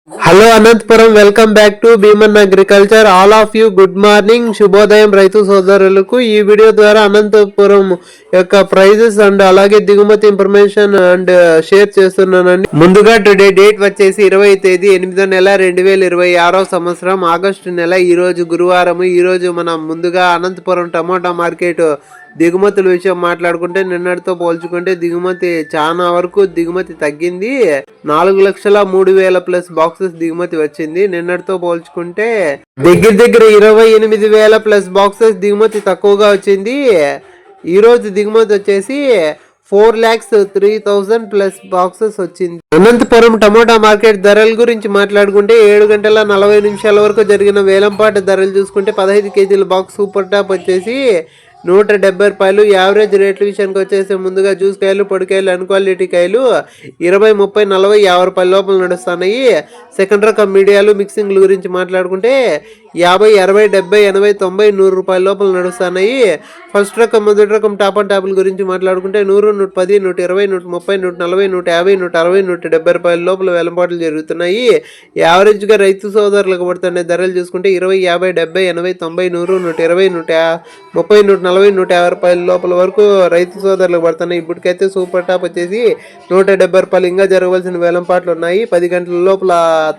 Hello Anantapuram, welcome back to Bheeman agriculture. All of you good morning, శుభోదయం రైతు సోదరులకు. ఈ వీడియో ద్వారా అనంతపురం యొక్క ప్రైజెస్ అండ్ అలాగే దిగుమతి ఇన్ఫర్మేషన్ అండ్ షేర్ చేస్తున్నానండి. ముందుగా టుడే డేట్ వచ్చేసి 20వ తేదీ 8వ నెల 2026 సంవత్సరం ఆగస్టు నెల. ఈ రోజు గురువారం. ఈ రోజు మనం ముందుగా అనంతపురం టమోటా మార్కెట్ దిగుమతుల విషయం మాట్లాడుకుంటే నిన్నటితో పోల్చుకుంటే దిగుమతి చాలా వరకు దిగుమతి తగ్గింది. 4,03,000 ప్లస్ బాక్సెస్ దిగుమతి వచ్చింది. నిన్నటితో పోల్చుకుంటే దగ్గర 28,000 ప్లస్ బాక్సెస్ దిగుమతి తక్కువగా వచ్చింది. ఈ రోజు దిగుమతి వచ్చేసి 4,03,000 ప్లస్ బాక్సెస్ వచ్చింది. అనంతపురం టమోటా మార్కెట్ ధరల గురించి మాట్లాడుకుంటే 7 గంటల 40 నిమిషాల వరకు జరిగిన వేలంపాట ధరలు చూసుకుంటే 15 కేజీల బాక్స్ సూపర్ టాప్ వచ్చేసి 170 రూపాయలు. యావరేజ్ రేట్ల విషయానికి వచ్చేసి ముందుగా జ్యూస్ కాయలు, పొడికాయలు, అన్క్వాలిటీ కాయలు 20, 30, 40, 50 రూపాయల లోపల నడుస్తున్నాయి. సెకండ్ రకం మీడియాలు మిక్సింగ్ల గురించి మాట్లాడుకుంటే 50, 60, 70, 80, 90, 100 రూపాయల లోపల నడుస్తున్నాయి. ఫస్ట్ రకం, మొదటి రకం టాప్ అండ్ టాప్ల గురించి మాట్లాడుకుంటే 100, 110, 120, 130, 140, 150, 160, 170 రూపాయల లోపల వేలంపాట్లు జరుగుతున్నాయి. యావరేజ్గా రైతు సోదరులకు పడుతున్న ధరలు చూసుకుంటే 20, 50, 70, 80, 90, 100, 120, 130, 140, 150 రూపాయల లోపల వరకు రైతు సోదరులకు పడుతున్నాయి. ఇప్పటికైతే సూపర్ టాప్ వచ్చేసి 170 రూపాయలు. ఇంకా జరగవలసిన వేలంపాట్లు ఉన్నాయి. 10 గంటల లోపల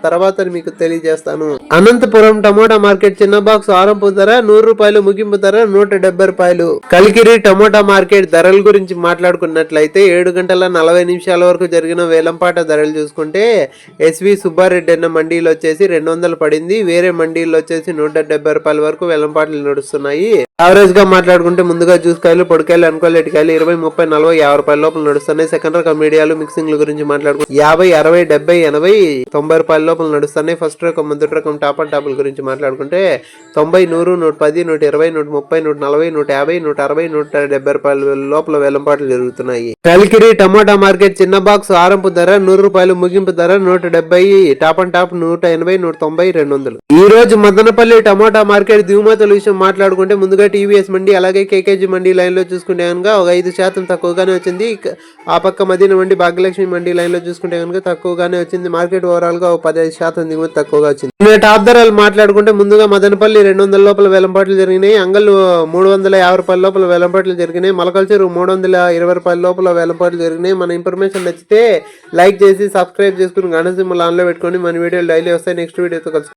తర్వాత మీకు తెలియజేస్తాను. అనంతపురం టమోటా మార్కెట్ చిన్న బాక్స్ ఆరంభ ధర 100 రూపాయలు, ముగింపు ధర 170 రూపాయలు. కలికిరి టమోటా మార్కెట్ ధరల గురించి మాట్లాడుకున్నట్లయితే 7 గంటల 40 నిమిషాల వరకు జరిగిన వేలంపాట ధరలు చూసుకుంటే ఎస్వి సుబ్బారెడ్డి అన్న మండీలో వచ్చేసి 200 పడింది. వేరే మండీల్లో వచ్చేసి 170 రూపాయల వరకు వేలంపాట్లు నడుస్తున్నాయి. యావరేజ్ గా మాట్లాడుకుంటే ముందుగా జ్యూస్ కాయలు, పొడికాయలు, అన్క్వాలిటీ కాయలు 20, 30, 40, 50 రూపాయల లోపల నడుస్తున్నాయి. సెకండ్ రకం మీడియాలు మిక్సింగ్ల గురించి మాట్లాడుకుంటే 50, 60, 70, 80, 90 రూపాయల లోపల నడుస్తున్నాయి. ఫస్ట్ రకం, మొదటి రకం టాప్ అండ్ టాప్ల గురించి మాట్లాడుకుంటే 90, 100, 110, 120, 130, 140, 150, 160, 170 రూపాయల లోపల వేలంపాట్లు జరుగుతున్నాయి. కలికిరి టమోటా మార్కెట్ చిన్న బాక్స్ ఆరంభ ధర 100 రూపాయలు, ముగింపు ధర 170, టాప్ అండ్ టాప్ 180, 190, 200. ఈ రోజు మదనపల్లి టమోటా మార్కెట్ దిగుమతుల విషయం మాట్లాడుకుంటే ముందుగా టీవీఎస్ మండి అలాగే కేకేజీ మండి లైన్ లో చూసుకుంటే కనుక ఒక 5% తక్కువగానే వచ్చింది. ఆ పక్క మదీన మండి, భాగ్యలక్ష్మి మండి లైన్ లో చూసుకుంటే కనుక తక్కువగానే వచ్చింది. మార్కెట్ ఓవరాల్ గా 15% దిగుమతి తక్కువగా వచ్చింది. టాప్ ధరలు మాట్లాడుకుంటే ముందుగా మదనపల్లి 200 లోపల వేలంపాట్లు జరిగినాయి. అంగళ్ళు 350 రూపాయల లోపల వేలంపాట్లు జరిగినాయి. మొలకల్చెరు 320 రూపాయల లోపల వేలంపాట్లు జరిగినాయి. మన ఇన్ఫర్మేషన్ నచ్చితే లైక్ చేసి సబ్స్క్రైబ్ చేసుకుని గంట సింబల్ ఆన్ లో పెట్టుకొని మన వీడియోలు డైలీ వస్తాయి. నెక్స్ట్ వీడియోతో కలుసుకుంటాం.